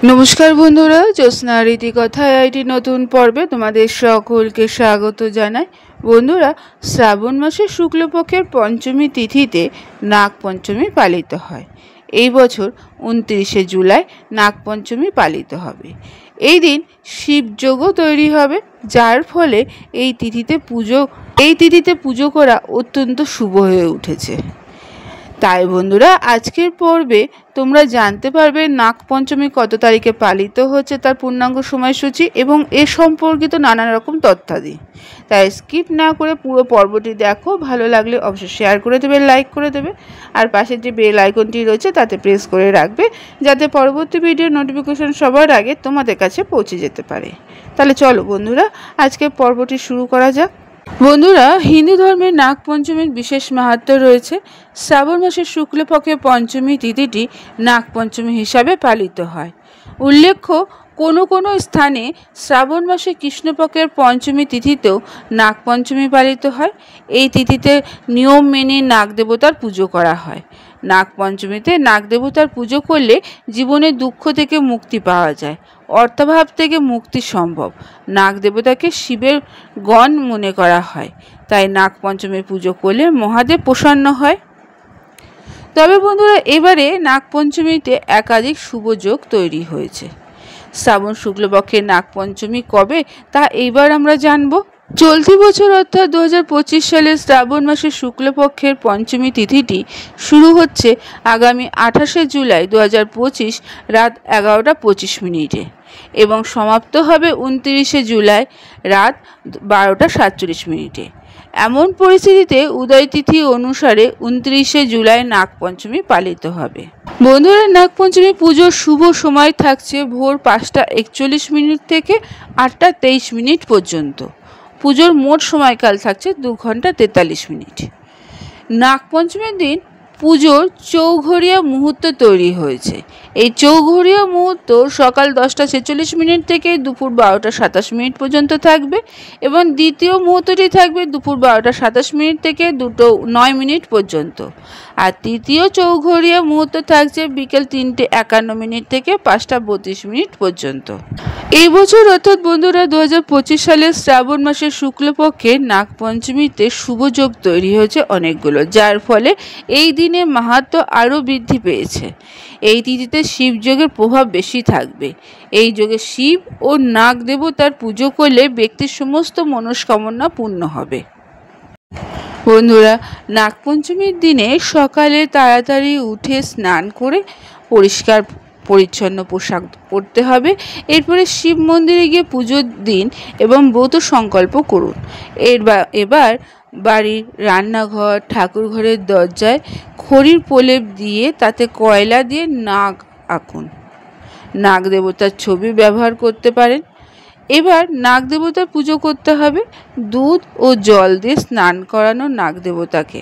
নমস্কার বন্ধুরা, জ্যোৎস্না রীতিকথায় আইটি নতুন পর্বে তোমাদের সকলকে স্বাগত জানাই। বন্ধুরা, শ্রাবণ মাসের শুক্লপক্ষের পঞ্চমী তিথিতে নাগপঞ্চমী পালিত হয়। এই বছর 29শে জুলাই নাগপঞ্চমী পালিত হবে। এই দিন শিবযোগও তৈরি হবে, যার ফলে এই তিথিতে পুজো করা অত্যন্ত শুভ হয়ে উঠেছে। তাই বন্ধুরা, আজকের পর্বে তোমরা জানতে পারবে নাগপঞ্চমী কত তারিখে পালিত হচ্ছে, তার পূর্ণাঙ্গ সময়সূচি এবং এ সম্পর্কিত নানান রকম তথ্যাদি। তাই স্কিপ না করে পুরো পর্বটি দেখো। ভালো লাগলে অবশ্যই শেয়ার করে দেবে, লাইক করে দেবে, আর পাশের যে বেল আইকনটি রয়েছে তাতে প্রেস করে রাখবে, যাতে পরবর্তী ভিডিওর নোটিফিকেশন সবার আগে তোমাদের কাছে পৌঁছে যেতে পারে। তাহলে চলো বন্ধুরা, আজকের পর্বটি শুরু করা যাক। বন্ধুরা, হিন্দু ধর্মের নাগপঞ্চমীর বিশেষ মাহাত্ম্য রয়েছে। শ্রাবণ মাসের শুক্লপক্ষে পঞ্চমী তিথিটি নাগপঞ্চমী হিসাবে পালিত হয়। উল্লেখ্য, কোনো স্থানে শ্রাবণ মাসে কৃষ্ণপক্ষের পঞ্চমী তিথিতেও নাগপঞ্চমী পালিত হয়। এই তিথিতে নিয়ম মেনে নাগদেবতার পুজো করা হয়। নাগপঞ্চমীতে নাগদেবতার পুজো করলে জীবনের দুঃখ থেকে মুক্তি পাওয়া যায়, অর্থাভাব থেকে মুক্তি সম্ভব। নাগদেবতাকে শিবের গণ মনে করা হয়, তাই নাগপঞ্চমীর পুজো করলে মহাদেব প্রসন্ন হয়। তবে বন্ধুরা, এবারে নাগপঞ্চমীতে একাধিক শুভযোগ তৈরি হয়েছে। শ্রাবণ শুক্লপক্ষের নাগপঞ্চমী কবে তা এইবার আমরা জানব। চলতি বছর অর্থাৎ 2025 সালের শ্রাবণ মাসের শুক্লপক্ষের পঞ্চমী তিথিটি শুরু হচ্ছে আগামী 28শে জুলাই 2025 রাত 11:25 এবং সমাপ্ত হবে 29শে জুলাই রাত 12:47। এমন পরিস্থিতিতে উদয় তিথি অনুসারে 29শে জুলাই নাগপঞ্চমী পালিত হবে। বন্ধুরা, নাগপঞ্চমী পুজোর শুভ সময় থাকছে ভোর 5:41 থেকে 8:23 পর্যন্ত। পুজোর মোট সময়কাল থাকছে 2 ঘন্টা 43 মিনিট। নাগপঞ্চমীর দিন পুজোর চৌঘরিয়া মুহূর্ত তৈরি হয়েছে। এই চৌঘরিয়া মুহূর্ত সকাল 10:46 থেকে দুপুর 12:27 পর্যন্ত থাকবে এবং দ্বিতীয় মুহূর্তটি থাকবে দুপুর 12:27 থেকে 2:09 পর্যন্ত। আর তৃতীয় চৌঘরিয়া মুহূর্ত থাকছে বিকেল 3:51 থেকে 5:32 পর্যন্ত। এই বছর অর্থাৎ বন্ধুরা 2025 সালের শ্রাবণ মাসের শুক্লপক্ষে নাগপঞ্চমীতে শুভযোগ তৈরি হয়েছে অনেকগুলো, যার ফলে এই দিনে মাহাত্ম্য আরও বৃদ্ধি পেয়েছে। এই তিথিতে শিবযোগের প্রভাব বেশি থাকবে। এই যোগে শিব ও নাগ দেবতার পুজো করলে ব্যক্তির সমস্ত মনস্কামনা পূর্ণ হবে। বন্ধুরা, নাগপঞ্চমীর দিনে সকালে তাড়াতাড়ি উঠে স্নান করে পরিষ্কার পরিচ্ছন্ন পোশাক পরতে হবে। এরপরে শিব মন্দিরে গিয়ে পুজোর দিন এবং ব্রত সংকল্প করুন। এবার বাড়ির রান্নাঘর, ঠাকুর ঘরের দরজায় খড়ির প্রলেপ দিয়ে তাতে কয়লা দিয়ে নাগ আঁকুন। নাগ দেবতার ছবি ব্যবহার করতে পারেন। এবার নাগ দেবতার পুজো করতে হবে। দুধ ও জল দিয়ে স্নান করানো নাগ দেবতাকে,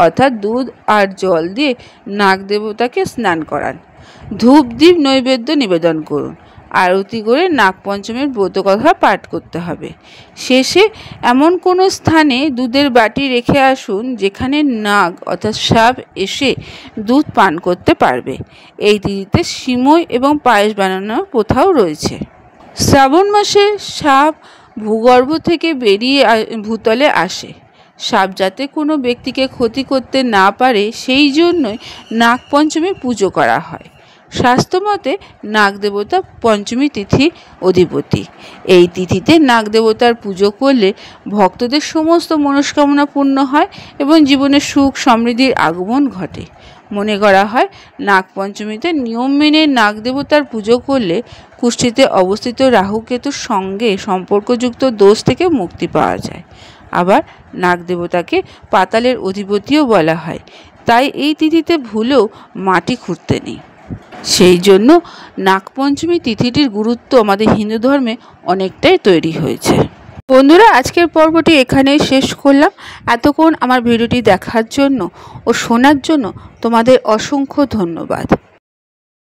অর্থাৎ দুধ আর জল দিয়ে নাগ দেবতাকে স্নান করান। ধূপ দ্বীপ নৈবেদ্য নিবেদন করুন। আরতি করে নাগপঞ্চমীর ব্রত কথা পাঠ করতে হবে। শেষে এমন কোনো স্থানে দুধের বাটি রেখে আসুন যেখানে নাগ অর্থাৎ সাপ এসে দুধ পান করতে পারবে। এই তিথিতে সিমই এবং পায়েস বানানোর প্রথাও রয়েছে। শ্রাবণ মাসে সাপ ভূগর্ভ থেকে বেরিয়ে ভূতলে আসে। সাপ যাতে কোনো ব্যক্তিকে ক্ষতি করতে না পারে, সেই জন্যই নাগপঞ্চমীর পুজো করা হয়। শাস্ত্রমতে নাগদেবতা পঞ্চমী তিথি অধিপতি। এই তিথিতে নাগদেবতার পুজো করলে ভক্তদের সমস্ত মনস্কামনা পূর্ণ হয় এবং জীবনে সুখ সমৃদ্ধির আগমন ঘটে। মনে করা হয় নাগপঞ্চমীতে নিয়ম মেনে নাগদেবতার পুজো করলে কুষ্ঠিতে অবস্থিত রাহুকেতুর সঙ্গে সম্পর্কযুক্ত দোষ থেকে মুক্তি পাওয়া যায়। আবার নাগদেবতাকে পাতালের অধিপতিও বলা হয়, তাই এই তিথিতে ভুলেও মাটি খুঁড়তে নেই। সেই জন্য নাগপঞ্চমী তিথিটির গুরুত্ব আমাদের হিন্দু ধর্মে অনেকটাই তৈরি হয়েছে। বন্ধুরা, আজকের পর্বটি এখানেই শেষ করলাম। এতক্ষণ আমার ভিডিওটি দেখার জন্য ও শোনার জন্য তোমাদের অসংখ্য ধন্যবাদ।